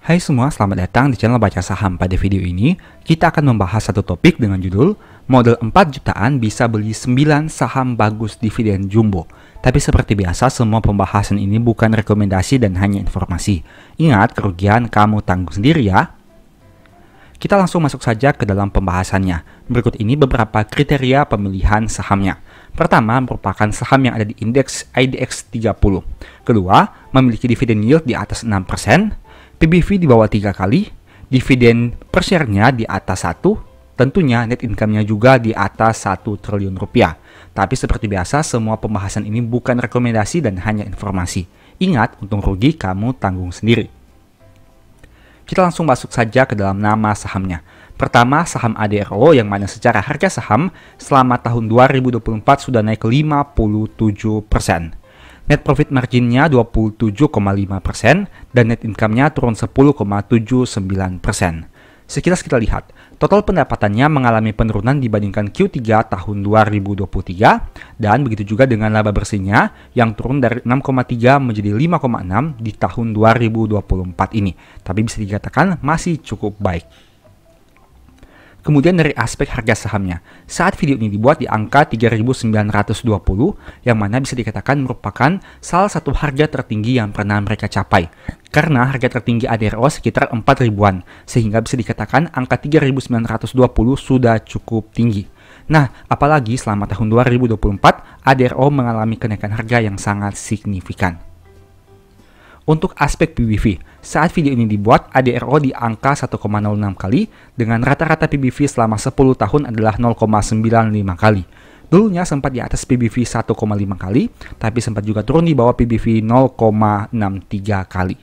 Hai semua, selamat datang di channel Baca Saham. Pada video ini, kita akan membahas satu topik dengan judul Modal 4 jutaan bisa beli 9 saham bagus dividen jumbo. Tapi seperti biasa, semua pembahasan ini bukan rekomendasi dan hanya informasi. Ingat, kerugian kamu tanggung sendiri ya. Kita langsung masuk saja ke dalam pembahasannya. Berikut ini beberapa kriteria pemilihan sahamnya. Pertama, merupakan saham yang ada di indeks IDX 30. Kedua, memiliki dividen yield di atas 6%. PBV di bawah 3 kali, dividen per share-nya di atas 1, tentunya net income-nya juga di atas 1 triliun rupiah. Tapi seperti biasa, semua pembahasan ini bukan rekomendasi dan hanya informasi. Ingat, untung rugi kamu tanggung sendiri. Kita langsung masuk saja ke dalam nama sahamnya. Pertama, saham ADRO yang mana secara harga saham selama tahun 2024 sudah naik 57%. Net profit marginnya 27,5% dan net income-nya turun 10,79%. Sekilas kita lihat, total pendapatannya mengalami penurunan dibandingkan Q3 tahun 2023 dan begitu juga dengan laba bersihnya yang turun dari 6,3 menjadi 5,6 di tahun 2024 ini. Tapi bisa dikatakan masih cukup baik. Kemudian dari aspek harga sahamnya, saat video ini dibuat di angka 3.920 yang mana bisa dikatakan merupakan salah satu harga tertinggi yang pernah mereka capai. Karena harga tertinggi ADRO sekitar 4 ribuan, sehingga bisa dikatakan angka 3.920 sudah cukup tinggi. Nah, apalagi selama tahun 2024, ADRO mengalami kenaikan harga yang sangat signifikan. Untuk aspek PBV, saat video ini dibuat, ADRO di angka 1,06 kali dengan rata-rata PBV selama 10 tahun adalah 0,95 kali. Dulunya sempat di atas PBV 1,5 kali, tapi sempat juga turun di bawah PBV 0,63 kali.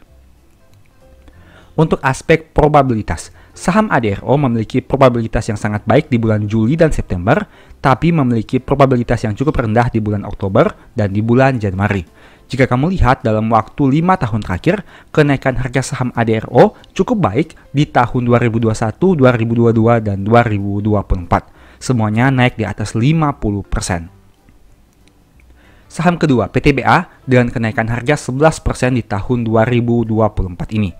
Untuk aspek probabilitas, saham ADRO memiliki probabilitas yang sangat baik di bulan Juli dan September, tapi memiliki probabilitas yang cukup rendah di bulan Oktober dan di bulan Januari. Jika kamu lihat dalam waktu 5 tahun terakhir, kenaikan harga saham ADRO cukup baik di tahun 2021, 2022, dan 2024. Semuanya naik di atas 50%. Saham kedua, PTBA, dengan kenaikan harga 11% di tahun 2024 ini.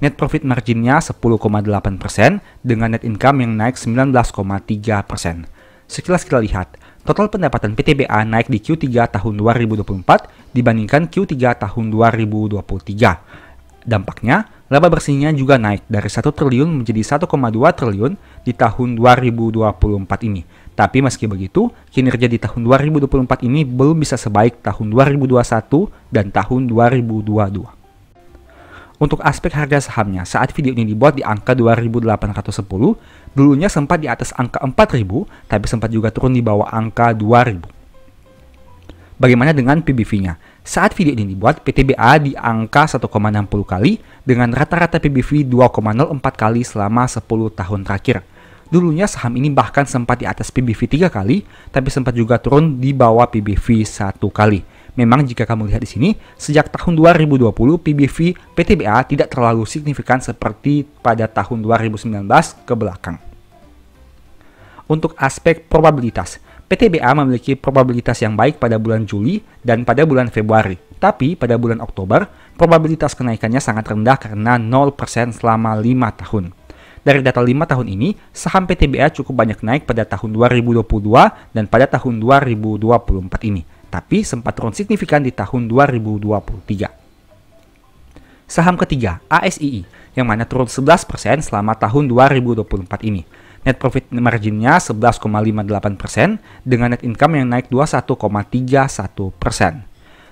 Net profit marginnya 10,8% dengan net income yang naik 19,3%. Sekilas kita lihat, total pendapatan PTBA naik di Q3 tahun 2024 dibandingkan Q3 tahun 2023. Dampaknya, laba bersihnya juga naik dari 1 triliun menjadi 1,2 triliun di tahun 2024 ini. Tapi meski begitu, kinerja di tahun 2024 ini belum bisa sebaik tahun 2021 dan tahun 2022. Untuk aspek harga sahamnya, saat video ini dibuat di angka 2.810, dulunya sempat di atas angka 4.000, tapi sempat juga turun di bawah angka 2.000. Bagaimana dengan PBV-nya? Saat video ini dibuat, PTBA di angka 1,60 kali dengan rata-rata PBV 2,04 kali selama 10 tahun terakhir. Dulunya saham ini bahkan sempat di atas PBV 3 kali, tapi sempat juga turun di bawah PBV 1 kali. Memang jika kamu lihat di sini, sejak tahun 2020 PBV PTBA tidak terlalu signifikan seperti pada tahun 2019 ke belakang. Untuk aspek probabilitas, PTBA memiliki probabilitas yang baik pada bulan Juli dan pada bulan Februari. Tapi pada bulan Oktober, probabilitas kenaikannya sangat rendah karena 0% selama 5 tahun. Dari data 5 tahun ini, saham PTBA cukup banyak naik pada tahun 2022 dan pada tahun 2024 ini. Tapi sempat turun signifikan di tahun 2023. Saham ketiga, ASII, yang mana turun 11% selama tahun 2024 ini. Net profit marginnya 11,58% dengan net income yang naik 21,31%.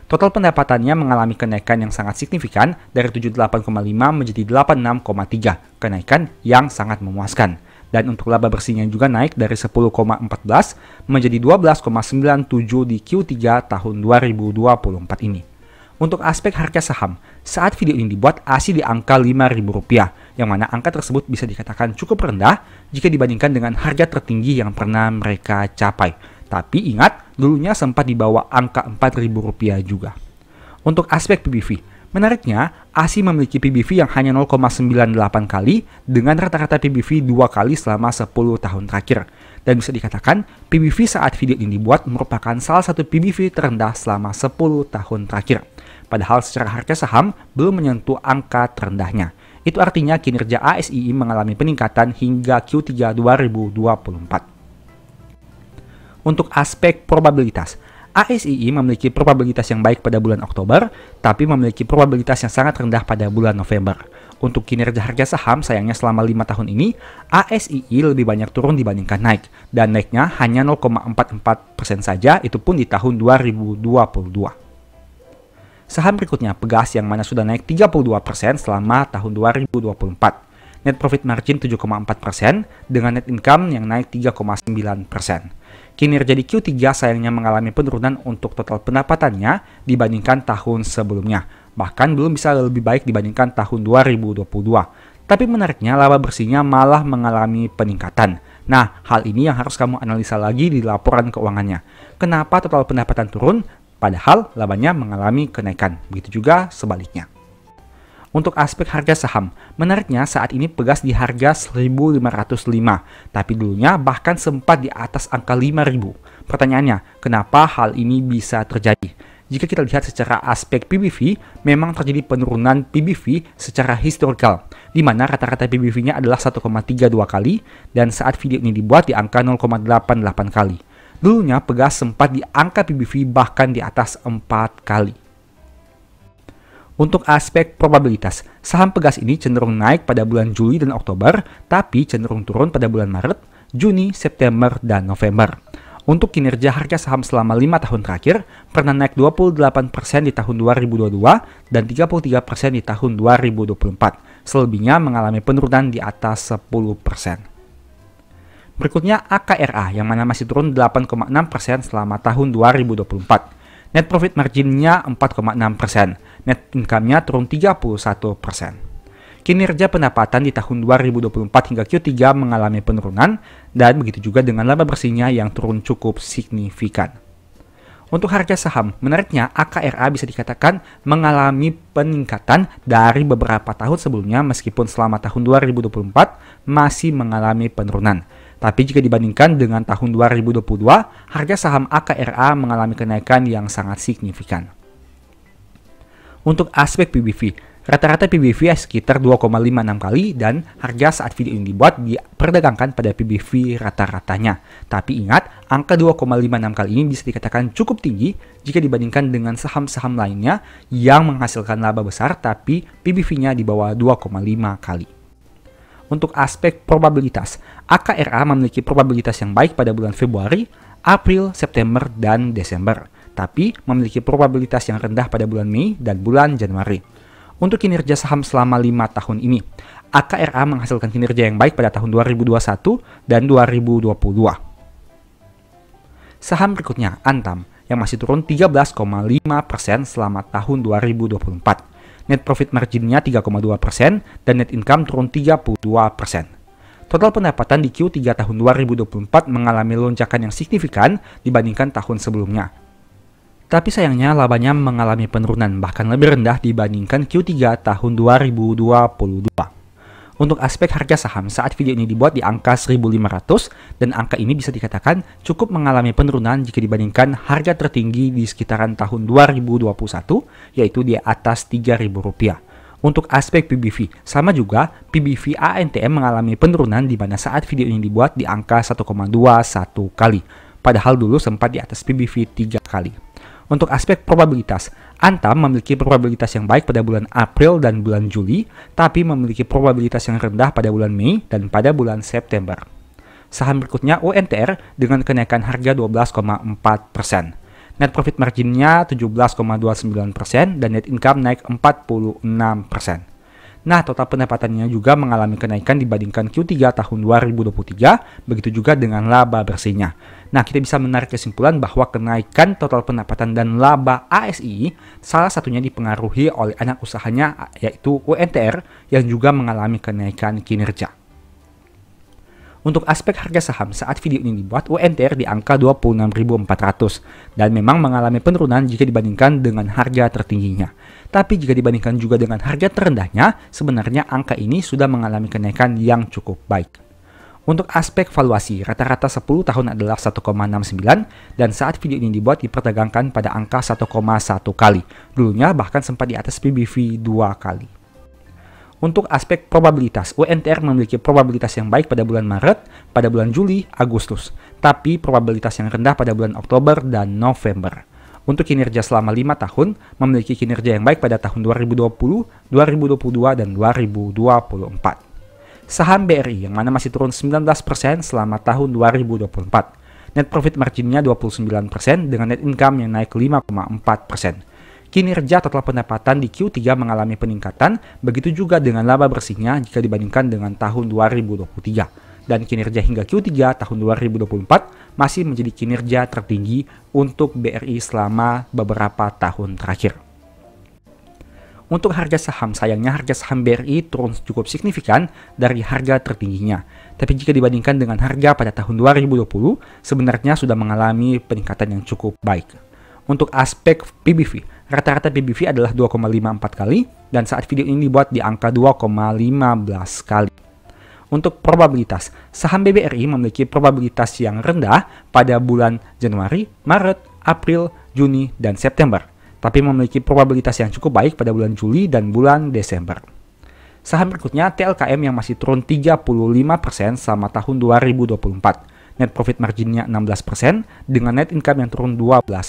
Total pendapatannya mengalami kenaikan yang sangat signifikan dari 78,5 menjadi 86,3, kenaikan yang sangat memuaskan. Dan untuk laba bersihnya juga naik dari 10,14 menjadi 12,97 di Q3 tahun 2024 ini. Untuk aspek harga saham, saat video ini dibuat ASI di angka Rp5.000, yang mana angka tersebut bisa dikatakan cukup rendah jika dibandingkan dengan harga tertinggi yang pernah mereka capai. Tapi ingat, dulunya sempat di bawah angka Rp4.000 juga. Untuk aspek PBV, menariknya, ASI memiliki PBV yang hanya 0,98 kali dengan rata-rata PBV 2 kali selama 10 tahun terakhir. Dan bisa dikatakan, PBV saat video ini dibuat merupakan salah satu PBV terendah selama 10 tahun terakhir. Padahal secara harga saham belum menyentuh angka terendahnya. Itu artinya kinerja ASII mengalami peningkatan hingga Q3 2024. Untuk aspek probabilitas, ASII memiliki probabilitas yang baik pada bulan Oktober, tapi memiliki probabilitas yang sangat rendah pada bulan November. Untuk kinerja harga saham, sayangnya selama 5 tahun ini, ASII lebih banyak turun dibandingkan naik, dan naiknya hanya 0,44% saja, itu pun di tahun 2022. Saham berikutnya, Pegas, yang mana sudah naik 32% selama tahun 2024. Net profit margin 7,4% dengan net income yang naik 3,9%. Kinerja di Q3 sayangnya mengalami penurunan untuk total pendapatannya dibandingkan tahun sebelumnya. Bahkan belum bisa lebih baik dibandingkan tahun 2022. Tapi menariknya laba bersihnya malah mengalami peningkatan. Nah, hal ini yang harus kamu analisa lagi di laporan keuangannya. Kenapa total pendapatan turun padahal labanya mengalami kenaikan? Begitu juga sebaliknya. Untuk aspek harga saham, menariknya saat ini Pegas di harga 1.505, tapi dulunya bahkan sempat di atas angka 5.000. Pertanyaannya, kenapa hal ini bisa terjadi? Jika kita lihat secara aspek PBV, memang terjadi penurunan PBV secara historikal, di mana rata-rata PBV-nya adalah 1,32 kali, dan saat video ini dibuat di angka 0,88 kali. Dulunya Pegas sempat di angka PBV bahkan di atas 4 kali. Untuk aspek probabilitas, saham Pegas ini cenderung naik pada bulan Juli dan Oktober, tapi cenderung turun pada bulan Maret, Juni, September, dan November. Untuk kinerja harga saham selama 5 tahun terakhir, pernah naik 28% di tahun 2022 dan 33% di tahun 2024. Selebihnya mengalami penurunan di atas 10%. Berikutnya AKRA, yang mana masih turun 8,6% selama tahun 2024. Net profit marginnya 4,6%, net income-nya turun 31%. Kinerja pendapatan di tahun 2024 hingga Q3 mengalami penurunan, dan begitu juga dengan laba bersihnya yang turun cukup signifikan. Untuk harga saham, menariknya AKRA bisa dikatakan mengalami peningkatan dari beberapa tahun sebelumnya meskipun selama tahun 2024 masih mengalami penurunan. Tapi jika dibandingkan dengan tahun 2022, harga saham AKRA mengalami kenaikan yang sangat signifikan. Untuk aspek PBV, rata-rata PBV sekitar 2,56 kali dan harga saat video ini dibuat diperdagangkan pada PBV rata-ratanya. Tapi ingat, angka 2,56 kali ini bisa dikatakan cukup tinggi jika dibandingkan dengan saham-saham lainnya yang menghasilkan laba besar tapi PBV-nya di bawah 2,5 kali. Untuk aspek probabilitas, AKRA memiliki probabilitas yang baik pada bulan Februari, April, September, dan Desember, tapi memiliki probabilitas yang rendah pada bulan Mei dan bulan Januari. Untuk kinerja saham selama 5 tahun ini, AKRA menghasilkan kinerja yang baik pada tahun 2021 dan 2022. Saham berikutnya, Antam, yang masih turun 13,5% selama tahun 2024. Net profit marginnya 3,2% dan net income turun 32%. Total pendapatan di Q3 tahun 2024 mengalami lonjakan yang signifikan dibandingkan tahun sebelumnya. Tapi sayangnya labanya mengalami penurunan bahkan lebih rendah dibandingkan Q3 tahun 2022. Untuk aspek harga saham, saat video ini dibuat di angka 1.500 dan angka ini bisa dikatakan cukup mengalami penurunan jika dibandingkan harga tertinggi di sekitaran tahun 2021, yaitu di atas Rp3.000. Untuk aspek PBV, sama juga PBV ANTM mengalami penurunan di mana saat video ini dibuat di angka 1,21 kali, padahal dulu sempat di atas PBV 3 kali. Untuk aspek probabilitas, Antam memiliki probabilitas yang baik pada bulan April dan bulan Juli, tapi memiliki probabilitas yang rendah pada bulan Mei dan pada bulan September. Saham berikutnya UNTR dengan kenaikan harga 12,4%. Net profit marginnya 17,29% dan net income naik 46%. Nah, total pendapatannya juga mengalami kenaikan dibandingkan Q3 tahun 2023, begitu juga dengan laba bersihnya. Nah, kita bisa menarik kesimpulan bahwa kenaikan total pendapatan dan laba ASI salah satunya dipengaruhi oleh anak usahanya yaitu UNTR yang juga mengalami kenaikan kinerja. Untuk aspek harga saham, saat video ini dibuat, UNTR di angka 26.400 dan memang mengalami penurunan jika dibandingkan dengan harga tertingginya. Tapi jika dibandingkan juga dengan harga terendahnya, sebenarnya angka ini sudah mengalami kenaikan yang cukup baik. Untuk aspek valuasi, rata-rata 10 tahun adalah 1,69 dan saat video ini dibuat diperdagangkan pada angka 1,1 kali. Dulunya bahkan sempat di atas PBV 2 kali. Untuk aspek probabilitas, UNTR memiliki probabilitas yang baik pada bulan Maret, pada bulan Juli, Agustus, tapi probabilitas yang rendah pada bulan Oktober dan November. Untuk kinerja selama 5 tahun, memiliki kinerja yang baik pada tahun 2020, 2022, dan 2024. Saham BRI yang mana masih turun 19% selama tahun 2024. Net profit marginnya 29% dengan net income yang naik 5,4%. Kinerja total pendapatan di Q3 mengalami peningkatan, begitu juga dengan laba bersihnya jika dibandingkan dengan tahun 2023. Dan kinerja hingga Q3 tahun 2024 masih menjadi kinerja tertinggi untuk BRI selama beberapa tahun terakhir. Untuk harga saham, sayangnya harga saham BRI turun cukup signifikan dari harga tertingginya. Tapi jika dibandingkan dengan harga pada tahun 2020, sebenarnya sudah mengalami peningkatan yang cukup baik. Untuk aspek PBV, rata-rata PBV adalah 2,54 kali dan saat video ini dibuat di angka 2,15 kali. Untuk probabilitas, saham BBRI memiliki probabilitas yang rendah pada bulan Januari, Maret, April, Juni, dan September, tapi memiliki probabilitas yang cukup baik pada bulan Juli dan bulan Desember. Saham berikutnya TLKM yang masih turun 35% selama tahun 2024. Net profit marginnya 16% dengan net income yang turun 12%.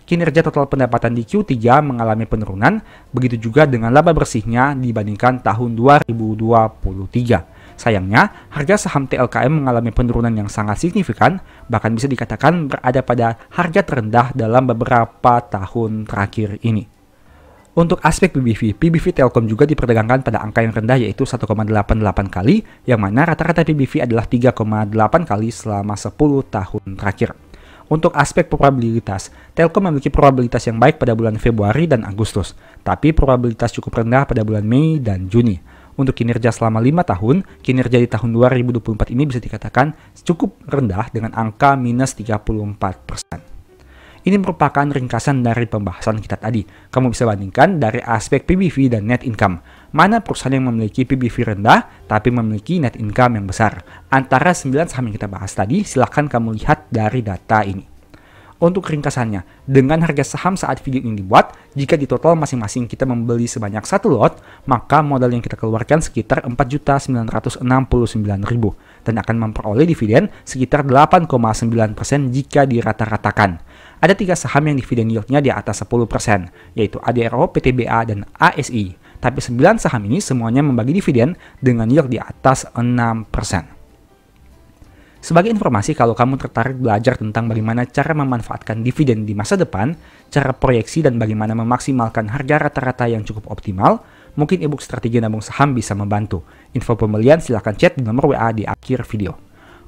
Kinerja total pendapatan di Q3 mengalami penurunan, begitu juga dengan laba bersihnya dibandingkan tahun 2023. Sayangnya, harga saham TLKM mengalami penurunan yang sangat signifikan, bahkan bisa dikatakan berada pada harga terendah dalam beberapa tahun terakhir ini. Untuk aspek PBV Telkom juga diperdagangkan pada angka yang rendah yaitu 1,88 kali, yang mana rata-rata PBV adalah 3,8 kali selama 10 tahun terakhir. Untuk aspek probabilitas, Telkom memiliki probabilitas yang baik pada bulan Februari dan Agustus, tapi probabilitas cukup rendah pada bulan Mei dan Juni. Untuk kinerja selama 5 tahun, kinerja di tahun 2024 ini bisa dikatakan cukup rendah dengan angka minus 34%. Ini merupakan ringkasan dari pembahasan kita tadi. Kamu bisa bandingkan dari aspek PBV dan net income. Mana perusahaan yang memiliki PBV rendah tapi memiliki net income yang besar. Antara 9 saham yang kita bahas tadi, silahkan kamu lihat dari data ini. Untuk ringkasannya, dengan harga saham saat video ini dibuat, jika di total masing-masing kita membeli sebanyak 1 lot, maka modal yang kita keluarkan sekitar 4.969.000 dan akan memperoleh dividen sekitar 8,9% jika dirata-ratakan. Ada 3 saham yang dividen yieldnya di atas 10%, yaitu ADRO, PTBA, dan ASI. Tapi 9 saham ini semuanya membagi dividen dengan yield di atas 6%. Sebagai informasi, kalau kamu tertarik belajar tentang bagaimana cara memanfaatkan dividen di masa depan, cara proyeksi dan bagaimana memaksimalkan harga rata-rata yang cukup optimal, mungkin ebook strategi nabung saham bisa membantu. Info pembelian silahkan chat di nomor WA di akhir video.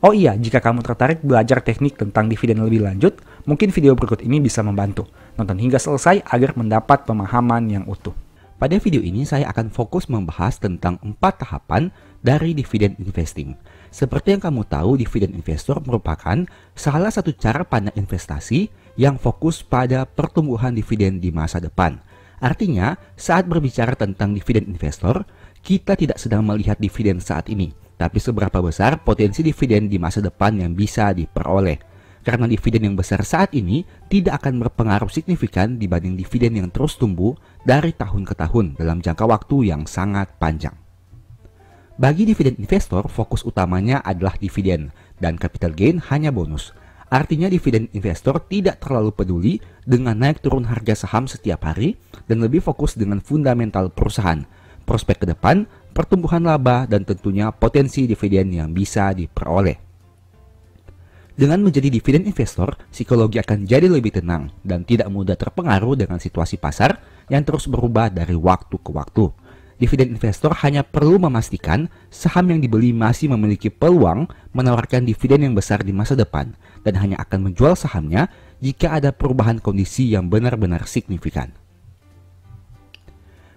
Oh iya, jika kamu tertarik belajar teknik tentang dividen lebih lanjut, mungkin video berikut ini bisa membantu. Nonton hingga selesai agar mendapat pemahaman yang utuh. Pada video ini saya akan fokus membahas tentang 4 tahapan dari dividen investing. Seperti yang kamu tahu, dividen investor merupakan salah satu cara pandang investasi yang fokus pada pertumbuhan dividen di masa depan. Artinya, saat berbicara tentang dividen investor, kita tidak sedang melihat dividen saat ini, tapi seberapa besar potensi dividen di masa depan yang bisa diperoleh. Karena dividen yang besar saat ini tidak akan berpengaruh signifikan dibanding dividen yang terus tumbuh dari tahun ke tahun dalam jangka waktu yang sangat panjang. Bagi dividen investor, fokus utamanya adalah dividen dan capital gain hanya bonus. Artinya dividen investor tidak terlalu peduli dengan naik turun harga saham setiap hari dan lebih fokus dengan fundamental perusahaan, prospek ke depan, pertumbuhan laba, dan tentunya potensi dividen yang bisa diperoleh. Dengan menjadi dividen investor, psikologi akan jadi lebih tenang dan tidak mudah terpengaruh dengan situasi pasar yang terus berubah dari waktu ke waktu. Dividen investor hanya perlu memastikan saham yang dibeli masih memiliki peluang menawarkan dividen yang besar di masa depan dan hanya akan menjual sahamnya jika ada perubahan kondisi yang benar-benar signifikan.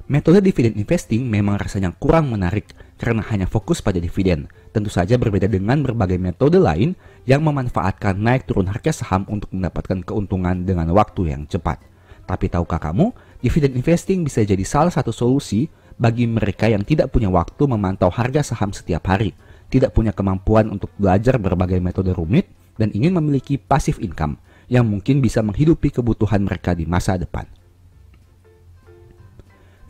Metode dividen investing memang rasanya kurang menarik karena hanya fokus pada dividen. Tentu saja berbeda dengan berbagai metode lain yang memanfaatkan naik turun harga saham untuk mendapatkan keuntungan dengan waktu yang cepat. Tapi tahukah kamu, dividen investing bisa jadi salah satu solusi bagi mereka yang tidak punya waktu memantau harga saham setiap hari, tidak punya kemampuan untuk belajar berbagai metode rumit, dan ingin memiliki passive income yang mungkin bisa menghidupi kebutuhan mereka di masa depan.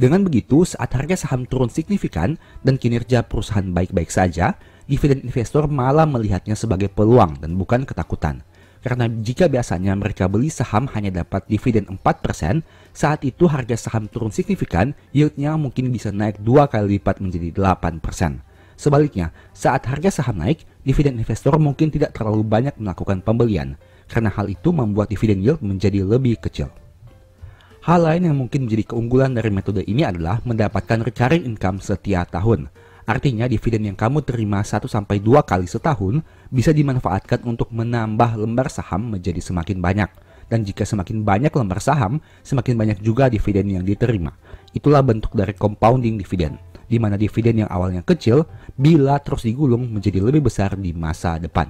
Dengan begitu, saat harga saham turun signifikan dan kinerja perusahaan baik-baik saja, dividen investor malah melihatnya sebagai peluang dan bukan ketakutan. Karena jika biasanya mereka beli saham hanya dapat dividen 4%, saat itu harga saham turun signifikan, yieldnya mungkin bisa naik 2 kali lipat menjadi 8%. Sebaliknya, saat harga saham naik, dividen investor mungkin tidak terlalu banyak melakukan pembelian, karena hal itu membuat dividen yield menjadi lebih kecil. Hal lain yang mungkin menjadi keunggulan dari metode ini adalah mendapatkan recurring income setiap tahun. Artinya dividen yang kamu terima 1-2 kali setahun bisa dimanfaatkan untuk menambah lembar saham menjadi semakin banyak. Dan jika semakin banyak lembar saham, semakin banyak juga dividen yang diterima. Itulah bentuk dari compounding dividen, di mana dividen yang awalnya kecil bila terus digulung menjadi lebih besar di masa depan.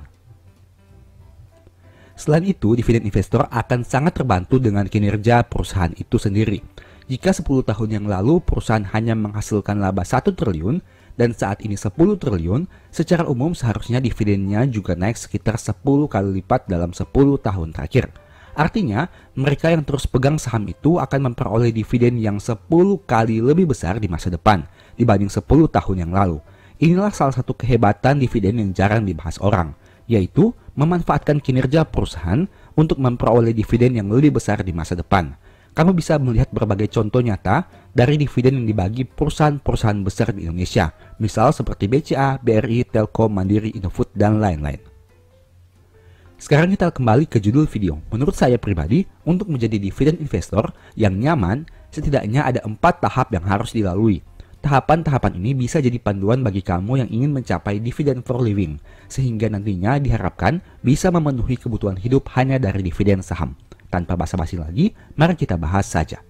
Selain itu, dividen investor akan sangat terbantu dengan kinerja perusahaan itu sendiri. Jika 10 tahun yang lalu perusahaan hanya menghasilkan laba 1 triliun dan saat ini 10 triliun, secara umum seharusnya dividennya juga naik sekitar 10 kali lipat dalam 10 tahun terakhir. Artinya, mereka yang terus pegang saham itu akan memperoleh dividen yang 10 kali lebih besar di masa depan dibanding 10 tahun yang lalu. Inilah salah satu kehebatan dividen yang jarang dibahas orang, yaitu memanfaatkan kinerja perusahaan untuk memperoleh dividen yang lebih besar di masa depan. Kamu bisa melihat berbagai contoh nyata dari dividen yang dibagi perusahaan-perusahaan besar di Indonesia, misal seperti BCA, BRI, Telkom, Mandiri, Indofood, dan lain-lain. Sekarang kita kembali ke judul video. Menurut saya pribadi, untuk menjadi dividen investor yang nyaman, setidaknya ada 4 tahap yang harus dilalui. Tahapan-tahapan ini bisa jadi panduan bagi kamu yang ingin mencapai dividen for living, sehingga nantinya diharapkan bisa memenuhi kebutuhan hidup hanya dari dividen saham. Tanpa basa-basi lagi, mari kita bahas saja.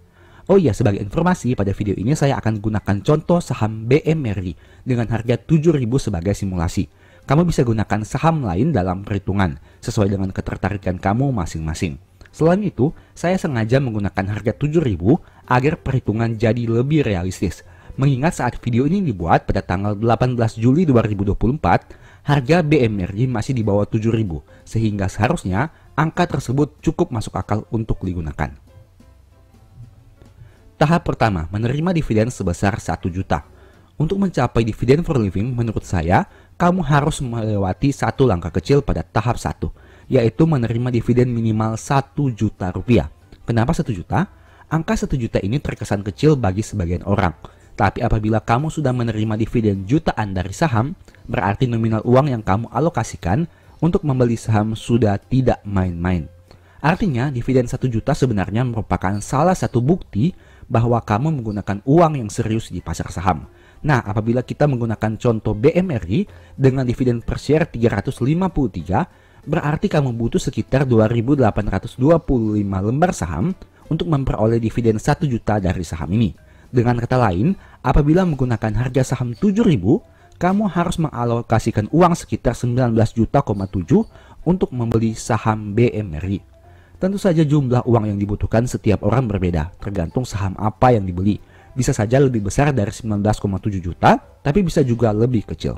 Oh iya, sebagai informasi, pada video ini saya akan gunakan contoh saham BMRI dengan harga 7.000 sebagai simulasi. Kamu bisa gunakan saham lain dalam perhitungan, sesuai dengan ketertarikan kamu masing-masing. Selain itu, saya sengaja menggunakan harga 7.000 agar perhitungan jadi lebih realistis. Mengingat saat video ini dibuat pada tanggal 18 Juli 2024, harga BMRI masih di bawah 7.000, sehingga seharusnya angka tersebut cukup masuk akal untuk digunakan. Tahap pertama, menerima dividen sebesar 1 juta. Untuk mencapai dividen for living, menurut saya, kamu harus melewati satu langkah kecil pada tahap 1, yaitu menerima dividen minimal 1 juta rupiah. Kenapa 1 juta? Angka 1 juta ini terkesan kecil bagi sebagian orang. Tapi apabila kamu sudah menerima dividen jutaan dari saham, berarti nominal uang yang kamu alokasikan untuk membeli saham sudah tidak main-main. Artinya, dividen 1 juta sebenarnya merupakan salah satu bukti bahwa kamu menggunakan uang yang serius di pasar saham. Nah, apabila kita menggunakan contoh BMRI dengan dividen per share 353, berarti kamu butuh sekitar 2.825 lembar saham untuk memperoleh dividen 1 juta dari saham ini. Dengan kata lain, apabila menggunakan harga saham 7.000, kamu harus mengalokasikan uang sekitar 19,7 juta untuk membeli saham BMRI. Tentu saja jumlah uang yang dibutuhkan setiap orang berbeda, tergantung saham apa yang dibeli. Bisa saja lebih besar dari 19,7 juta, tapi bisa juga lebih kecil.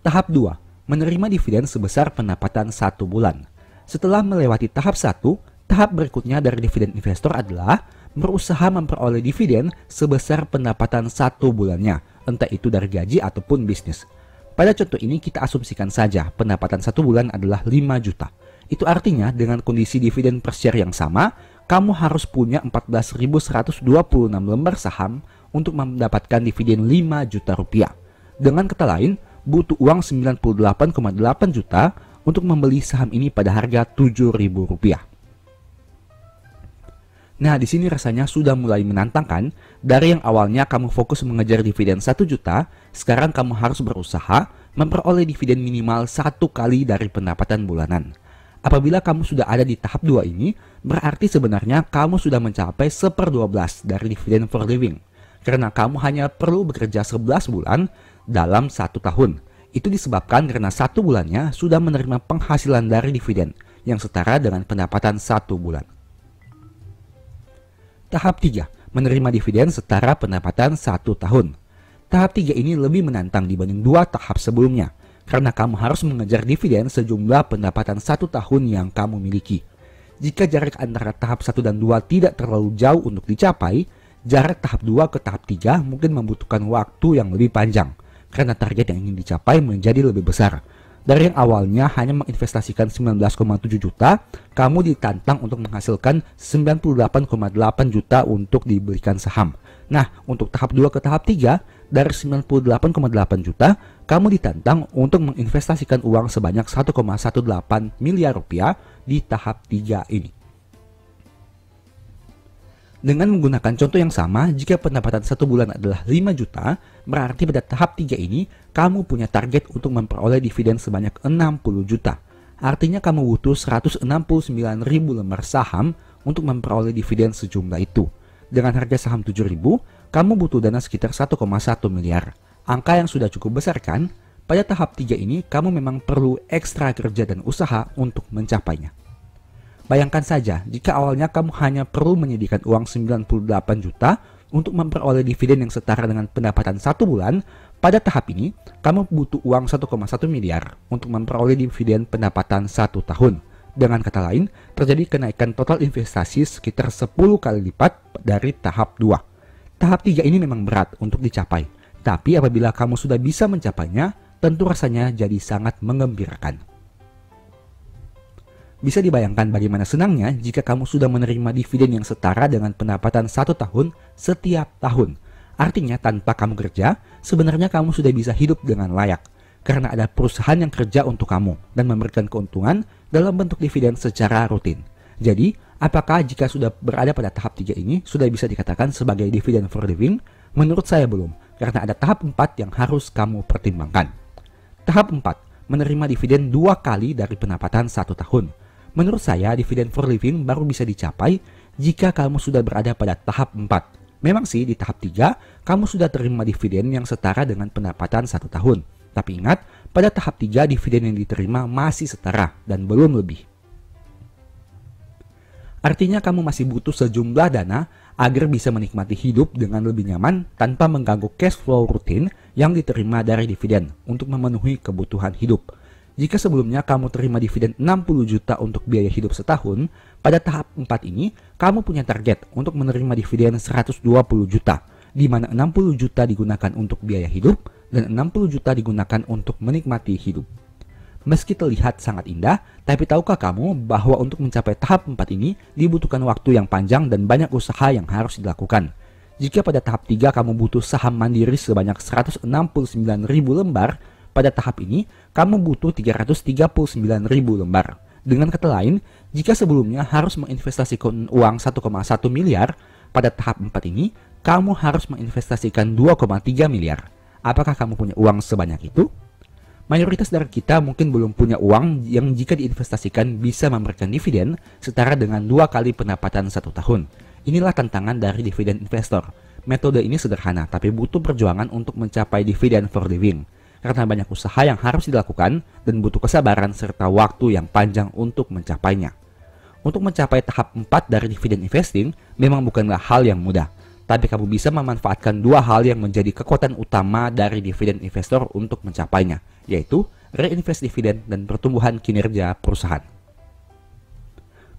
Tahap 2, menerima dividen sebesar pendapatan 1 bulan. Setelah melewati tahap 1, tahap berikutnya dari dividen investor adalah berusaha memperoleh dividen sebesar pendapatan 1 bulannya, entah itu dari gaji ataupun bisnis. Pada contoh ini kita asumsikan saja pendapatan 1 bulan adalah 5 juta. Itu artinya dengan kondisi dividen per share yang sama, kamu harus punya 14.126 lembar saham untuk mendapatkan dividen 5 juta rupiah. Dengan kata lain, butuh uang 98,8 juta untuk membeli saham ini pada harga 7.000 rupiah. Nah, di sini rasanya sudah mulai menantangkan. Dari yang awalnya kamu fokus mengejar dividen 1 juta, sekarang kamu harus berusaha memperoleh dividen minimal 1 kali dari pendapatan bulanan. Apabila kamu sudah ada di tahap 2 ini, berarti sebenarnya kamu sudah mencapai 1/12 dari dividen for living. Karena kamu hanya perlu bekerja 11 bulan dalam 1 tahun. Itu disebabkan karena 1 bulannya sudah menerima penghasilan dari dividen yang setara dengan pendapatan 1 bulan. Tahap 3, menerima dividen setara pendapatan 1 tahun. Tahap 3 ini lebih menantang dibanding 2 tahap sebelumnya, karena kamu harus mengejar dividen sejumlah pendapatan 1 tahun yang kamu miliki. Jika jarak antara tahap 1 dan 2 tidak terlalu jauh untuk dicapai, jarak tahap 2 ke tahap 3 mungkin membutuhkan waktu yang lebih panjang, karena target yang ingin dicapai menjadi lebih besar. Dari yang awalnya hanya menginvestasikan 19,7 juta, kamu ditantang untuk menghasilkan 98,8 juta untuk dibelikan saham. Nah, untuk tahap 2 ke tahap 3, dari 98,8 juta, kamu ditantang untuk menginvestasikan uang sebanyak 1,18 miliar rupiah di tahap 3 ini. Dengan menggunakan contoh yang sama, jika pendapatan 1 bulan adalah 5 juta, berarti pada tahap 3 ini, kamu punya target untuk memperoleh dividen sebanyak 60 juta. Artinya kamu butuh 169.000 lembar saham untuk memperoleh dividen sejumlah itu. Dengan harga saham 7.000, kamu butuh dana sekitar 1,1 miliar. Angka yang sudah cukup besar kan? Pada tahap 3 ini, kamu memang perlu ekstra kerja dan usaha untuk mencapainya. Bayangkan saja, jika awalnya kamu hanya perlu menyediakan uang 98 juta untuk memperoleh dividen yang setara dengan pendapatan 1 bulan, pada tahap ini, kamu butuh uang 1,1 miliar untuk memperoleh dividen pendapatan 1 tahun. Dengan kata lain, terjadi kenaikan total investasi sekitar 10 kali lipat dari tahap 2. Tahap 3 ini memang berat untuk dicapai, tapi apabila kamu sudah bisa mencapainya, tentu rasanya jadi sangat menggembirakan. Bisa dibayangkan bagaimana senangnya jika kamu sudah menerima dividen yang setara dengan pendapatan 1 tahun setiap tahun. Artinya tanpa kamu kerja, sebenarnya kamu sudah bisa hidup dengan layak. Karena ada perusahaan yang kerja untuk kamu dan memberikan keuntungan dalam bentuk dividen secara rutin. Jadi, apakah jika sudah berada pada tahap 3 ini sudah bisa dikatakan sebagai dividen for living? Menurut saya belum, karena ada tahap 4 yang harus kamu pertimbangkan. Tahap 4, menerima dividen 2 kali dari pendapatan 1 tahun. Menurut saya, dividen for living baru bisa dicapai jika kamu sudah berada pada tahap 4. Memang sih di tahap 3, kamu sudah terima dividen yang setara dengan pendapatan 1 tahun. Tapi ingat, pada tahap 3 dividen yang diterima masih setara dan belum lebih. Artinya kamu masih butuh sejumlah dana agar bisa menikmati hidup dengan lebih nyaman tanpa mengganggu cash flow rutin yang diterima dari dividen untuk memenuhi kebutuhan hidup. Jika sebelumnya kamu terima dividen 60 juta untuk biaya hidup setahun, pada tahap 4 ini kamu punya target untuk menerima dividen 120 juta, di mana 60 juta digunakan untuk biaya hidup dan 60 juta digunakan untuk menikmati hidup. Meski terlihat sangat indah, tapi tahukah kamu bahwa untuk mencapai tahap 4 ini dibutuhkan waktu yang panjang dan banyak usaha yang harus dilakukan. Jika pada tahap 3 kamu butuh saham mandiri sebanyak 169.000 lembar, pada tahap ini, kamu butuh 339.000 lembar. Dengan kata lain, jika sebelumnya harus menginvestasikan uang 1,1 miliar, pada tahap 4 ini, kamu harus menginvestasikan 2,3 miliar. Apakah kamu punya uang sebanyak itu? Mayoritas dari kita mungkin belum punya uang yang jika diinvestasikan bisa memberikan dividen setara dengan 2 kali pendapatan 1 tahun. Inilah tantangan dari dividen investor. Metode ini sederhana, tapi butuh perjuangan untuk mencapai dividen for living. Karena banyak usaha yang harus dilakukan dan butuh kesabaran serta waktu yang panjang untuk mencapainya. Untuk mencapai tahap 4 dari dividen investing memang bukanlah hal yang mudah, tapi kamu bisa memanfaatkan 2 hal yang menjadi kekuatan utama dari dividen investor untuk mencapainya, yaitu reinvest dividen dan pertumbuhan kinerja perusahaan.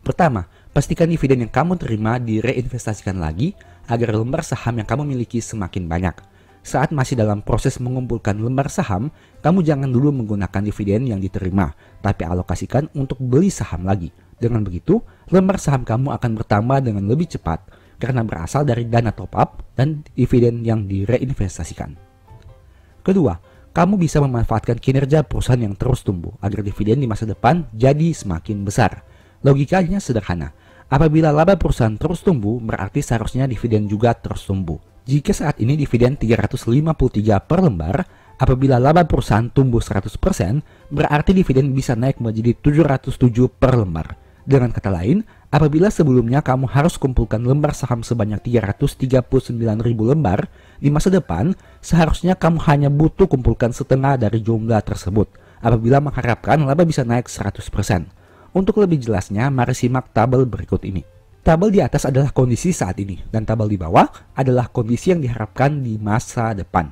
Pertama, pastikan dividen yang kamu terima direinvestasikan lagi agar lembar saham yang kamu miliki semakin banyak. Saat masih dalam proses mengumpulkan lembar saham, kamu jangan dulu menggunakan dividen yang diterima, tapi alokasikan untuk beli saham lagi. Dengan begitu, lembar saham kamu akan bertambah dengan lebih cepat karena berasal dari dana top up dan dividen yang direinvestasikan. Kedua, kamu bisa memanfaatkan kinerja perusahaan yang terus tumbuh agar dividen di masa depan jadi semakin besar. Logikanya sederhana. Apabila laba perusahaan terus tumbuh, berarti seharusnya dividen juga terus tumbuh. Jika saat ini dividen 353 per lembar, apabila laba perusahaan tumbuh 100%, berarti dividen bisa naik menjadi 707 per lembar. Dengan kata lain, apabila sebelumnya kamu harus kumpulkan lembar saham sebanyak 339.000 lembar, di masa depan seharusnya kamu hanya butuh kumpulkan setengah dari jumlah tersebut, apabila mengharapkan laba bisa naik 100%. Untuk lebih jelasnya, mari simak tabel berikut ini. Tabel di atas adalah kondisi saat ini, dan tabel di bawah adalah kondisi yang diharapkan di masa depan.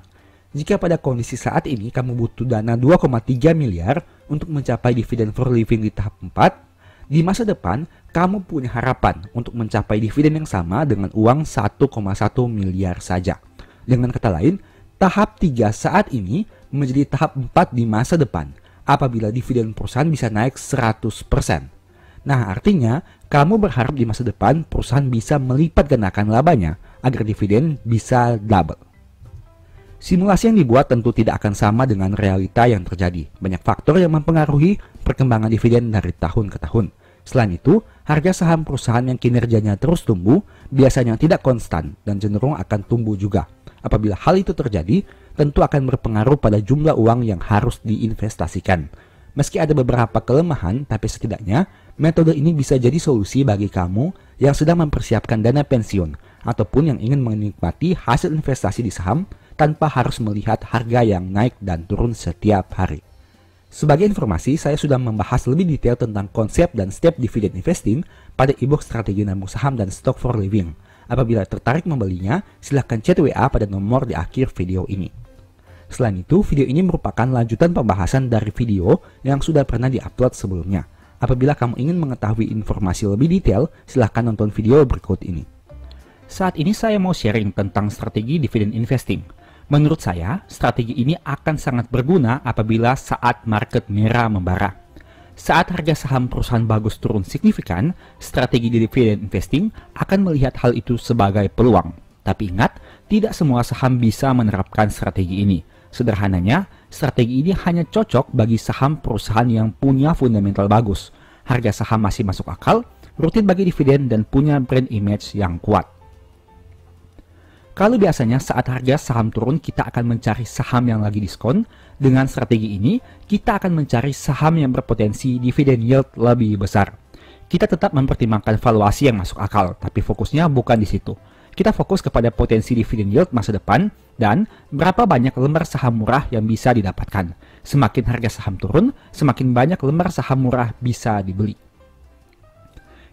Jika pada kondisi saat ini kamu butuh dana 2,3 miliar untuk mencapai dividen for living di tahap 4, di masa depan kamu punya harapan untuk mencapai dividen yang sama dengan uang 1,1 miliar saja. Dengan kata lain, tahap 3 saat ini menjadi tahap 4 di masa depan apabila dividen perusahaan bisa naik 100%. Nah, artinya kamu berharap di masa depan perusahaan bisa melipat gandakan labanya agar dividen bisa double. Simulasi yang dibuat tentu tidak akan sama dengan realita yang terjadi. Banyak faktor yang mempengaruhi perkembangan dividen dari tahun ke tahun. Selain itu, harga saham perusahaan yang kinerjanya terus tumbuh biasanya tidak konstan dan cenderung akan tumbuh juga. Apabila hal itu terjadi, tentu akan berpengaruh pada jumlah uang yang harus diinvestasikan. Meski ada beberapa kelemahan, tapi setidaknya metode ini bisa jadi solusi bagi kamu yang sedang mempersiapkan dana pensiun ataupun yang ingin menikmati hasil investasi di saham tanpa harus melihat harga yang naik dan turun setiap hari. Sebagai informasi, saya sudah membahas lebih detail tentang konsep dan step dividen investing pada e-book Strategi Nabung Saham dan Stock for Living. Apabila tertarik membelinya, silahkan chat WA pada nomor di akhir video ini. Selain itu, video ini merupakan lanjutan pembahasan dari video yang sudah pernah diupload sebelumnya. Apabila kamu ingin mengetahui informasi lebih detail, silahkan nonton video berikut ini. Saat ini saya mau sharing tentang strategi dividen investing. Menurut saya, strategi ini akan sangat berguna apabila saat market merah membara. Saat harga saham perusahaan bagus turun signifikan, strategi dividen investing akan melihat hal itu sebagai peluang. Tapi ingat, tidak semua saham bisa menerapkan strategi ini. Sederhananya, strategi ini hanya cocok bagi saham perusahaan yang punya fundamental bagus, harga saham masih masuk akal, rutin bagi dividen, dan punya brand image yang kuat. Kalau biasanya saat harga saham turun kita akan mencari saham yang lagi diskon, dengan strategi ini kita akan mencari saham yang berpotensi dividen yield lebih besar. Kita tetap mempertimbangkan valuasi yang masuk akal, tapi fokusnya bukan di situ. Kita fokus kepada potensi dividen yield masa depan dan berapa banyak lembar saham murah yang bisa didapatkan. Semakin harga saham turun, semakin banyak lembar saham murah bisa dibeli.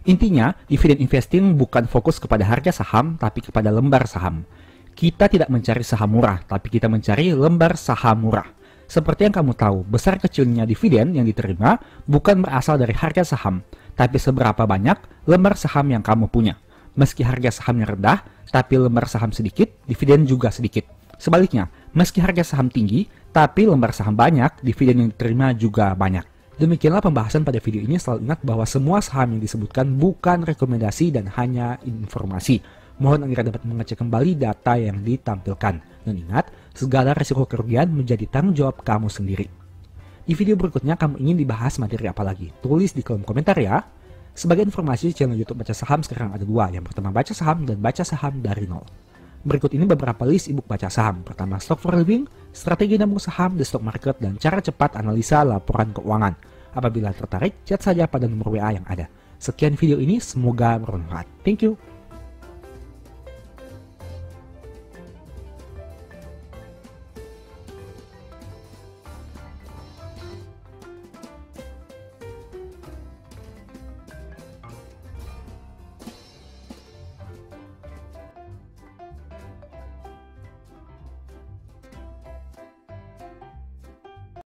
Intinya, dividen investing bukan fokus kepada harga saham, tapi kepada lembar saham. Kita tidak mencari saham murah, tapi kita mencari lembar saham murah. Seperti yang kamu tahu, besar kecilnya dividen yang diterima bukan berasal dari harga saham, tapi seberapa banyak lembar saham yang kamu punya. Meski harga sahamnya rendah, tapi lembar saham sedikit, dividen juga sedikit. Sebaliknya, meski harga saham tinggi, tapi lembar saham banyak, dividen yang diterima juga banyak. Demikianlah pembahasan pada video ini. Selalu ingat bahwa semua saham yang disebutkan bukan rekomendasi dan hanya informasi. Mohon agar dapat mengecek kembali data yang ditampilkan. Dan ingat, segala risiko kerugian menjadi tanggung jawab kamu sendiri. Di video berikutnya kamu ingin dibahas materi apa lagi? Tulis di kolom komentar ya. Sebagai informasi, channel YouTube Baca Saham sekarang ada dua. Yang pertama Baca Saham dan Baca Saham dari Nol. Berikut ini beberapa list ebook baca saham. Pertama, Stock for Living, Strategi Nabung Saham, The Stock Market, dan Cara Cepat Analisa Laporan Keuangan. Apabila tertarik, chat saja pada nomor WA yang ada. Sekian video ini, semoga bermanfaat. Thank you.